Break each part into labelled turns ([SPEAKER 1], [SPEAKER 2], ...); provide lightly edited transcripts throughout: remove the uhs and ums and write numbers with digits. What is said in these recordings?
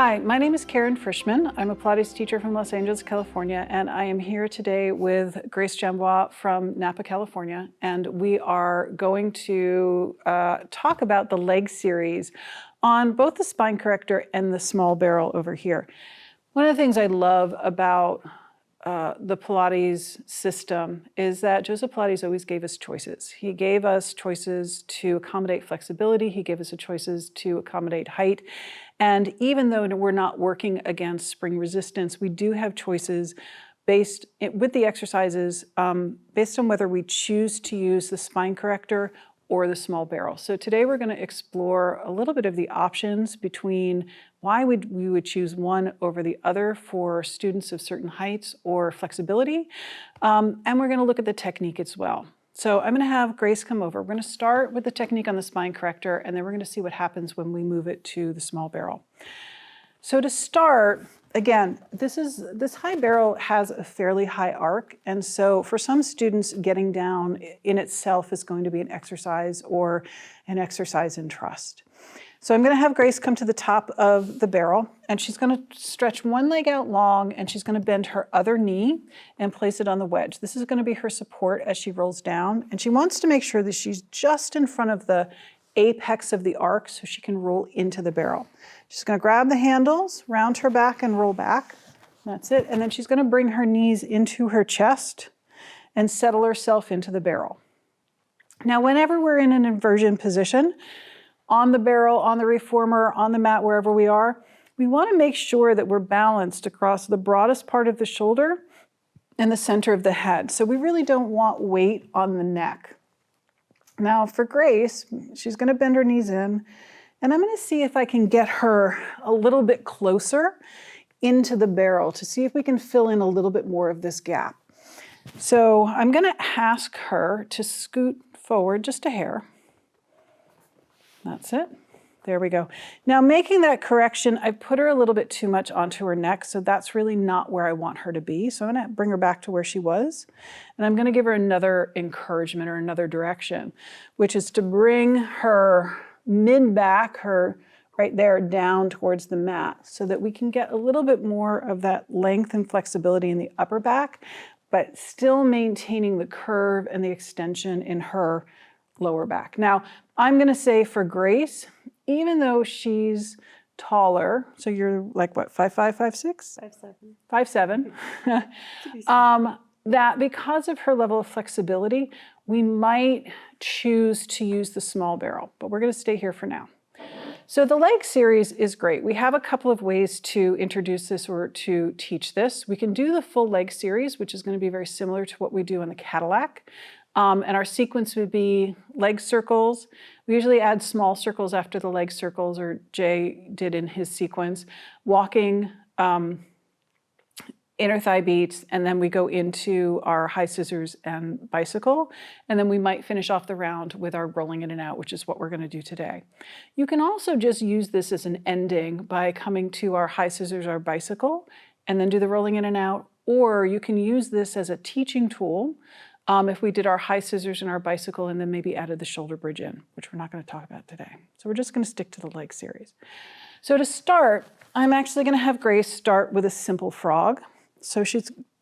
[SPEAKER 1] Hi, my name is Karen Frischmann. I'm a Pilates teacher from Los Angeles, California, and I am here today with Grace Jambois from Napa, California, and we are going to talk about the leg series on both the spine corrector and the small barrel over here. One of the things I love about the Pilates system is that Joseph Pilates always gave us choices. He gave us choices to accommodate flexibility. He gave us choices to accommodate height. And even though we're not working against spring resistance, we do have choices based with the exercises based on whether we choose to use the spine corrector or the small barrel. So today we're going to explore a little bit of the options between why we would choose one over the other for students of certain heights or flexibility. And we're going to look at the technique as well. So I'm going to have Grace come over. We're going to start with the technique on the spine corrector, and then we're going to see what happens when we move it to the small barrel. So to start, again, this high barrel has a fairly high arc, and so for some students, getting down in itself is going to be an exercise or an exercise in trust. So I'm going to have Grace come to the top of the barrel, and she's going to stretch one leg out long, and she's going to bend her other knee and place it on the wedge. This is going to be her support as she rolls down, and she wants to make sure that she's just in front of the apex of the arc so she can roll into the barrel. She's going to grab the handles, round her back, and roll back. That's it. And then she's going to bring her knees into her chest and settle herself into the barrel. Now, whenever we're in an inversion position, on the barrel, on the reformer, on the mat, wherever we are, we want to make sure that we're balanced across the broadest part of the shoulder and the center of the head. So we really don't want weight on the neck. Now for Grace, she's going to bend her knees in, and I'm going to see if I can get her a little bit closer into the barrel to see if we can fill in a little bit more of this gap. So I'm going to ask her to scoot forward just a hair. That's it. There we go. Now making that correction, I put her a little bit too much onto her neck, so that's really not where I want her to be. So I'm going to bring her back to where she was, and I'm going to give her another encouragement or another direction, which is to bring her mid-back, her right there, down towards the mat so that we can get a little bit more of that length and flexibility in the upper back, but still maintaining the curve and the extension in her lower back. Now, I'm going to say for Grace, even though she's taller, so you're like what, 5'5", 5'6"? 5'7". 5'7". That because of her level of flexibility, we might choose to use the small barrel, but we're going to stay here for now. So the leg series is great. We have a couple of ways to introduce this or to teach this. We can do the full leg series, which is going to be very similar to what we do on the Cadillac. And our sequence would be leg circles. We usually add small circles after the leg circles, or Jay did in his sequence, walking, inner thigh beats, and then we go into our high scissors and bicycle. And then we might finish off the round with our rolling in and out, which is what we're going to do today. You can also just use this as an ending by coming to our high scissors, our bicycle, and then do the rolling in and out. Or you can use this as a teaching tool if we did our high scissors and our bicycle and then maybe added the shoulder bridge in, which we're not going to talk about today. So we're just going to stick to the leg series. So to start, I'm actually going to have Grace start with a simple frog. So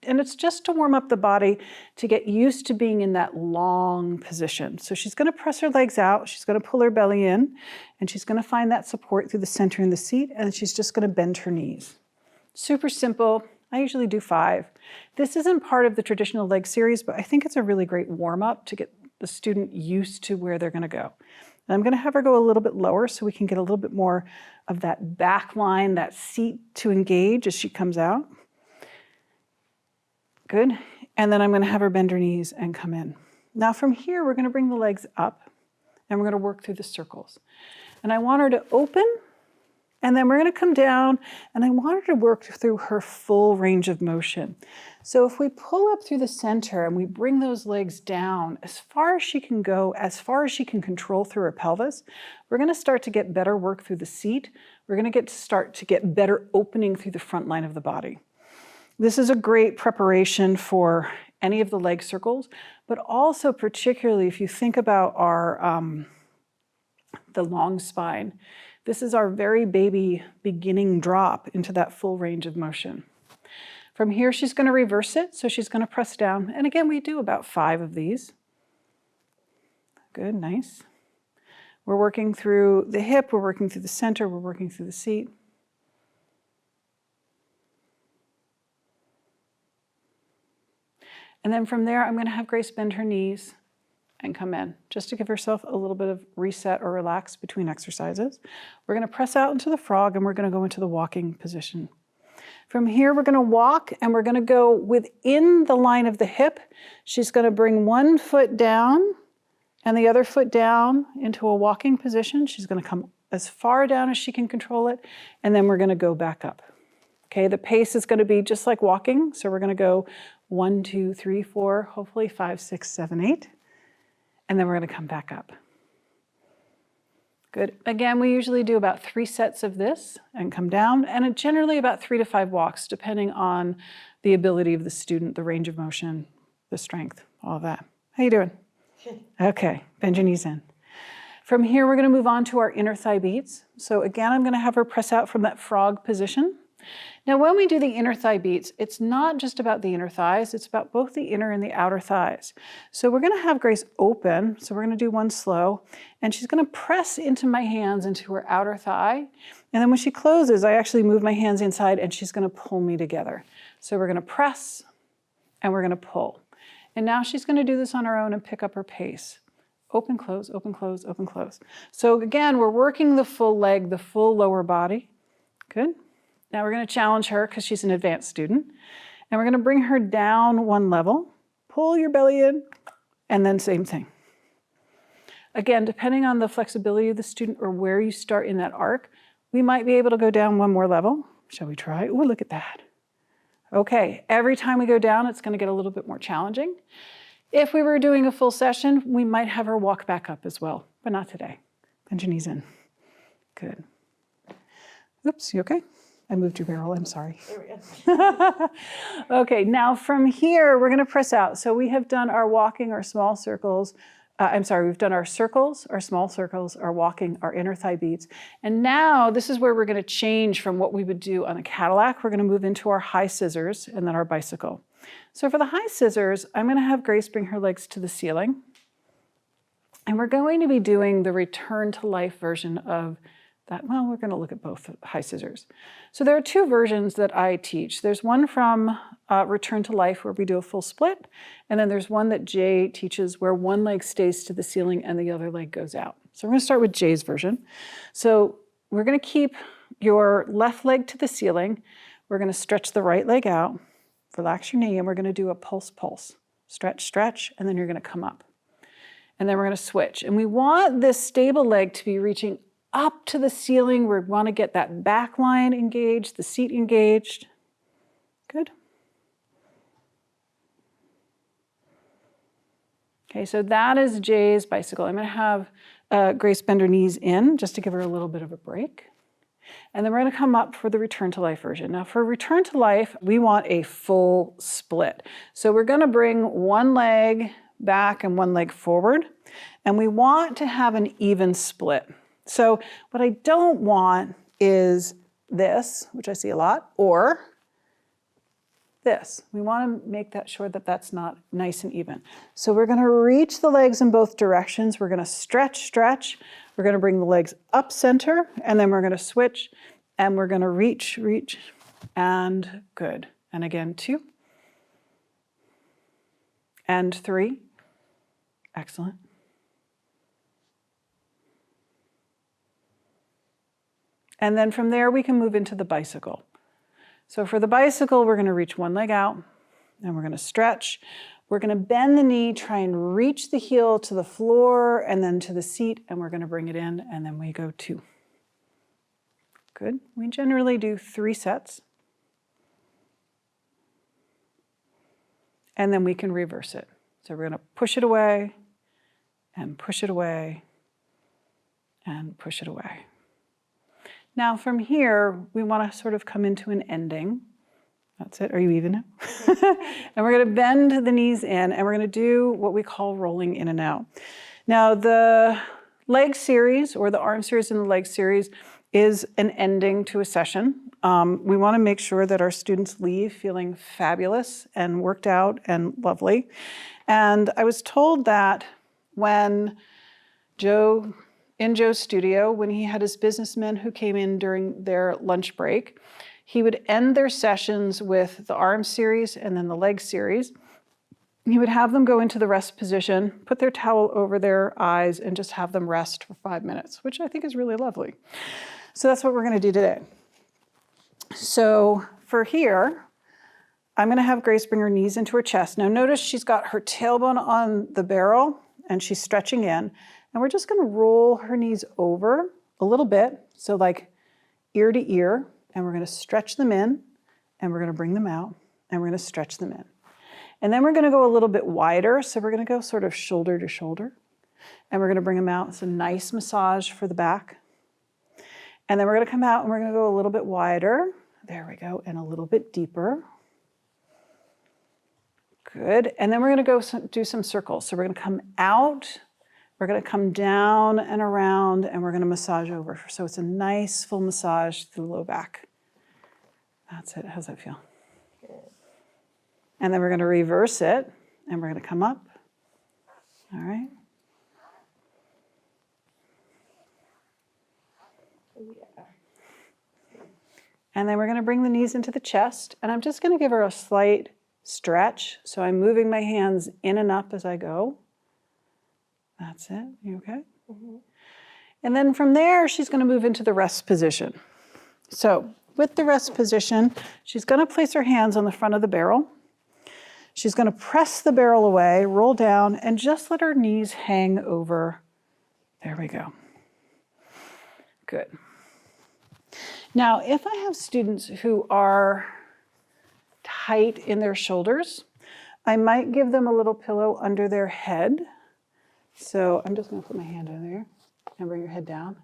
[SPEAKER 1] and it's just to warm up the body to get used to being in that long position. So she's going to press her legs out, she's going to pull her belly in, and she's going to find that support through the center in the seat, and she's just going to bend her knees. Super simple. I usually do 5. This isn't part of the traditional leg series, but I think it's a really great warm-up to get the student used to where they're going to go. And I'm going to have her go a little bit lower so we can get a little bit more of that back line, that seat to engage as she comes out. Good. And then I'm going to have her bend her knees and come in. Now from here, we're going to bring the legs up, and we're going to work through the circles. And I want her to open, and then we're going to come down, and I want her to work through her full range of motion. So if we pull up through the center and we bring those legs down as far as she can go, as far as she can control through her pelvis, we're going to start to get better work through the seat. We're going to start to get better opening through the front line of the body. This is a great preparation for any of the leg circles, but also particularly if you think about our the long spine. This is our very baby beginning drop into that full range of motion. From here, she's going to reverse it. So she's going to press down. And again, we do about 5 of these. Good, nice. We're working through the hip, we're working through the center, we're working through the seat. And then from there, I'm going to have Grace bend her knees and come in, just to give herself a little bit of reset or relax between exercises. We're going to press out into the frog, and we're going to go into the walking position. From here, we're going to walk, and we're going to go within the line of the hip. She's going to bring one foot down and the other foot down into a walking position. She's going to come as far down as she can control it, and then we're going to go back up. Okay, the pace is going to be just like walking, so we're going to go 1, 2, 3, 4, hopefully 5, 6, 7, 8, and then we're going to come back up. Good. Again, we usually do about 3 sets of this and come down, and generally about 3 to 5 walks, depending on the ability of the student, the range of motion, the strength, all of that. How you doing? Okay, bend your knees in. From here, we're going to move on to our inner thigh beats. So again, I'm going to have her press out from that frog position. Now, when we do the inner thigh beats, it's not just about the inner thighs, it's about both the inner and the outer thighs. So we're going to have Grace open, so we're going to do one slow, and she's going to press into my hands into her outer thigh. And then when she closes, I actually move my hands inside, and she's going to pull me together. So we're going to press, and we're going to pull. And now she's going to do this on her own and pick up her pace. Open, close, open, close, open, close. So again, we're working the full leg, the full lower body. Good. Now we're going to challenge her because she's an advanced student. And we're going to bring her down 1 level. Pull your belly in, and then same thing. Again, depending on the flexibility of the student or where you start in that arc, we might be able to go down 1 more level. Shall we try? Oh, look at that. Okay, every time we go down, it's going to get a little bit more challenging. If we were doing a full session, we might have her walk back up as well, but not today. Bend your knees in. Good. Oops, you okay? I moved your barrel, I'm sorry.
[SPEAKER 2] There we go.
[SPEAKER 1] Okay, now from here, we're going to press out. So we have done our walking, our small circles. We've done our circles, our small circles, our walking, our inner thigh beats. And now this is where we're going to change from what we would do on a Cadillac. We're going to move into our high scissors and then our bicycle. So for the high scissors, I'm going to have Grace bring her legs to the ceiling. And we're going to be doing the return to life version of that. Well, we're going to look at both high scissors. So there are 2 versions that I teach. There's one from Return to Life where we do a full split. And then there's one that Jay teaches where one leg stays to the ceiling and the other leg goes out. So we're going to start with Jay's version. So we're going to keep your left leg to the ceiling. We're going to stretch the right leg out, relax your knee, and we're going to do a pulse, pulse. Stretch, stretch, and then you're going to come up. And then we're going to switch. And we want this stable leg to be reaching up to the ceiling. We want to get that back line engaged, the seat engaged. Good. Okay, so that is Jay's bicycle. I'm going to have Grace bend her knees in just to give her a little bit of a break. And then we're going to come up for the return to life version. Now for return to life, we want a full split. So we're going to bring one leg back and one leg forward. And we want to have an even split. So what I don't want is this, which I see a lot, or this. We want to make that sure that that's not nice and even. So we're going to reach the legs in both directions. We're going to stretch, stretch. We're going to bring the legs up center, and then we're going to switch, and we're going to reach, reach, and good. And again, 2, and 3. Excellent. And then from there, we can move into the bicycle. So for the bicycle, we're going to reach one leg out, and we're going to stretch. We're going to bend the knee, try and reach the heel to the floor and then to the seat, and we're going to bring it in, and then we go 2. Good. We generally do 3 sets. And then we can reverse it. So we're going to push it away, and push it away, and push it away. Now from here, we want to sort of come into an ending. That's it. Are you even now? And we're going to bend the knees in, and we're going to do what we call rolling in and out. Now the leg series, or the arm series and the leg series, is an ending to a session. We want to make sure that our students leave feeling fabulous and worked out and lovely. And I was told that when in Joe's studio, when he had his businessmen who came in during their lunch break, he would end their sessions with the arm series and then the leg series. He would have them go into the rest position, put their towel over their eyes, and just have them rest for 5 minutes, which I think is really lovely. So that's what we're going to do today. So for here, I'm going to have Grace bring her knees into her chest. Now notice she's got her tailbone on the barrel and she's stretching in. And we're just going to roll her knees over a little bit, so like ear to ear, and we're going to stretch them in, and we're going to bring them out, and we're going to stretch them in. And then we're going to go a little bit wider, so we're going to go sort of shoulder to shoulder, and we're going to bring them out. It's a nice massage for the back. And then we're going to come out, and we're going to go a little bit wider. There we go, and a little bit deeper. Good. And then we're going to go do some circles. So we're going to come out, we're going to come down and around, and we're going to massage over. So it's a nice full massage through the low back. That's it. How's that feel? Good. And then we're going to reverse it, and we're going to come up. All right. Yeah. And then we're going to bring the knees into the chest, and I'm just going to give her a slight stretch. So I'm moving my hands in and up as I go. That's it. You okay? Mm-hmm. And then from there, she's going to move into the rest position. So with the rest position, she's going to place her hands on the front of the barrel. She's going to press the barrel away, roll down, and just let her knees hang over. There we go. Good. Now, if I have students who are tight in their shoulders, I might give them a little pillow under their head. So I'm just going to put my hand in there and bring your head down.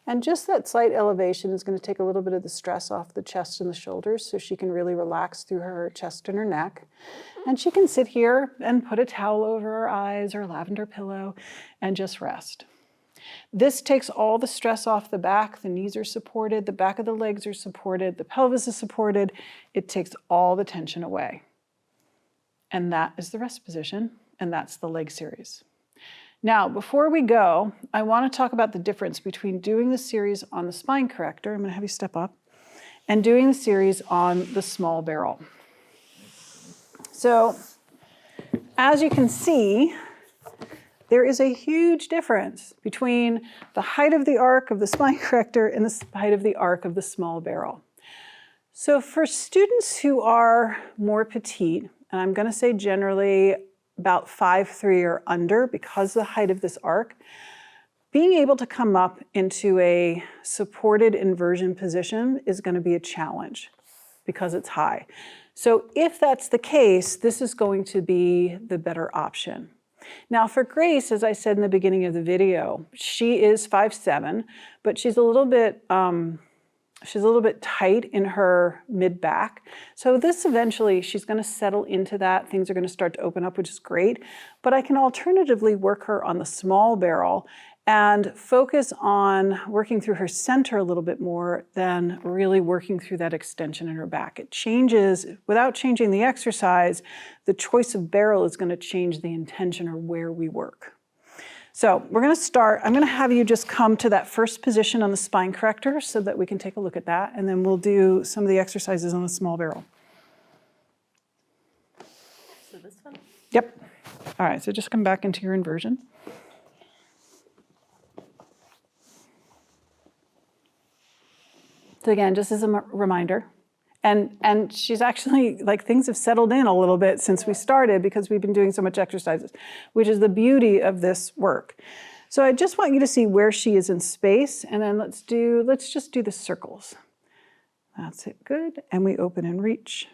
[SPEAKER 1] And just that slight elevation is going to take a little bit of the stress off the chest and the shoulders, so she can really relax through her chest and her neck. And she can sit here and put a towel over her eyes or a lavender pillow and just rest. This takes all the stress off the back. The knees are supported, the back of the legs are supported, the pelvis is supported. It takes all the tension away. And that is the rest position, and that's the leg series. Now, before we go, I want to talk about the difference between doing the series on the spine corrector, I'm going to have you step up, and doing the series on the small barrel. So, as you can see, there is a huge difference between the height of the arc of the spine corrector and the height of the arc of the small barrel. So for students who are more petite, and I'm going to say generally about 5'3" or under, because of the height of this arc, being able to come up into a supported inversion position is going to be a challenge because it's high. So if that's the case, this is going to be the better option. Now for Grace, as I said in the beginning of the video, she is 5'7", but she's a little bit tight in her mid-back. So this eventually, she's going to settle into that. Things are going to start to open up, which is great. But I can alternatively work her on the small barrel and focus on working through her center a little bit more than really working through that extension in her back. It changes, without changing the exercise, the choice of barrel is going to change the intention or where we work. So we're going to start, I'm going to have you just come to that first position on the spine corrector so that we can take a look at that, and then we'll do some of the exercises on the small barrel.
[SPEAKER 2] So this one?
[SPEAKER 1] Yep. All right, so just come back into your inversion. So again, just as a reminder, and she's actually, like, things have settled in a little bit since we started because we've been doing so much exercises, which is the beauty of this work. So I just want you to see where she is in space, and then let's just do the circles. That's it, good. And we open and reach.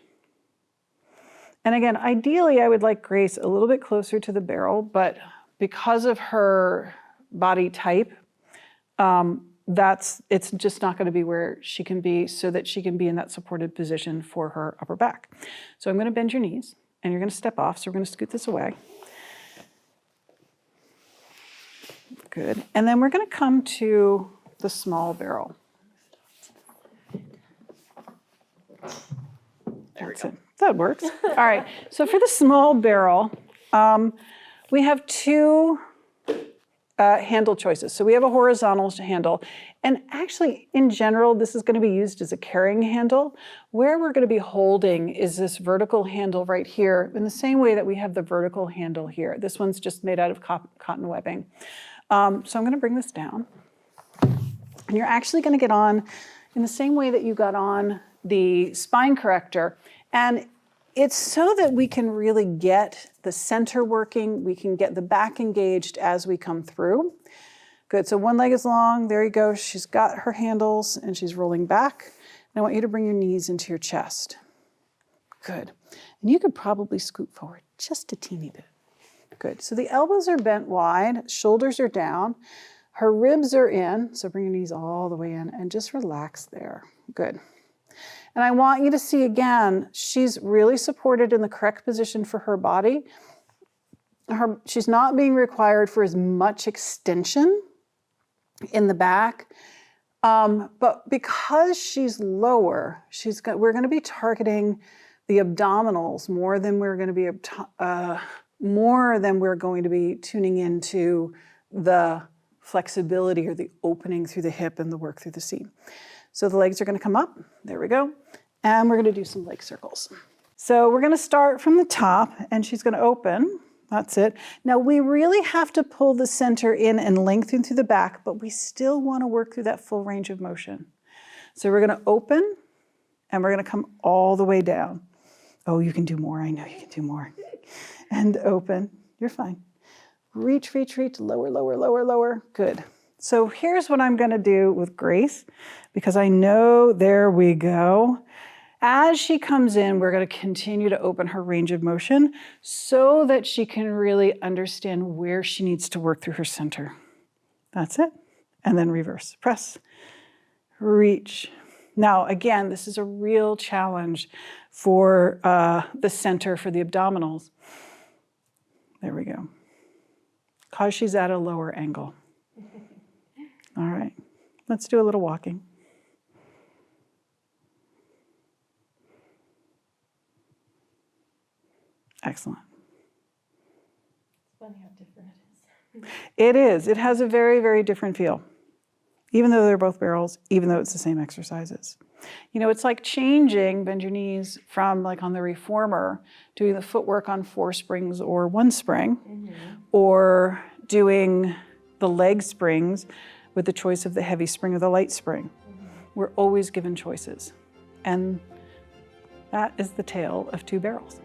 [SPEAKER 1] And again, ideally, I would like Grace a little bit closer to the barrel, but because of her body type, it's just not going to be where she can be, so that she can be in that supported position for her upper back. So I'm going to bend your knees, and you're going to step off. So we're going to scoot this away. Good. And then we're going to come to the small barrel.
[SPEAKER 2] There we
[SPEAKER 1] That's
[SPEAKER 2] go.
[SPEAKER 1] it. That works. All right. So for the small barrel, we have two handle choices. So we have a horizontal handle. And actually, in general, this is going to be used as a carrying handle. Where we're going to be holding is this vertical handle right here, in the same way that we have the vertical handle here. This one's just made out of cotton webbing. So I'm going to bring this down. And you're actually going to get on in the same way that you got on the spine corrector. And it's so that we can really get the center working, we can get the back engaged as we come through. Good, so one leg is long, there you go. She's got her handles and she's rolling back. And I want you to bring your knees into your chest. Good, and you could probably scoot forward just a teeny bit. Good, so the elbows are bent wide, shoulders are down, her ribs are in, so bring your knees all the way in and just relax there. Good. And I want you to see again, she's really supported in the correct position for her body. She's not being required for as much extension in the back, but because she's lower, we're going to be targeting the abdominals more than we're going to be tuning into the flexibility or the opening through the hip and the work through the seat. So the legs are going to come up. There we go. And we're going to do some leg circles. So we're going to start from the top, and she's going to open. That's it. Now we really have to pull the center in and lengthen through the back, but we still want to work through that full range of motion. So we're going to open, and we're going to come all the way down. Oh, you can do more. I know you can do more. And open. You're fine. Reach, reach, reach. Lower, lower, lower, lower. Good. So here's what I'm going to do with Grace, because I know, there we go. As she comes in, we're going to continue to open her range of motion so that she can really understand where she needs to work through her center. That's it. And then reverse. Press. Reach. Now, again, this is a real challenge for the center, for the abdominals. There we go. Because she's at a lower angle. All right, let's do a little walking. Excellent.
[SPEAKER 3] It's funny how different it is.
[SPEAKER 1] It is. It has a very, very different feel. Even though they're both barrels, even though it's the same exercises. You know, it's like changing, bend your knees, from like on the reformer, doing the footwork on 4 springs or 1 spring, or doing the leg springs with the choice of the heavy spring or the light spring. We're always given choices. And that is the tale of 2 barrels.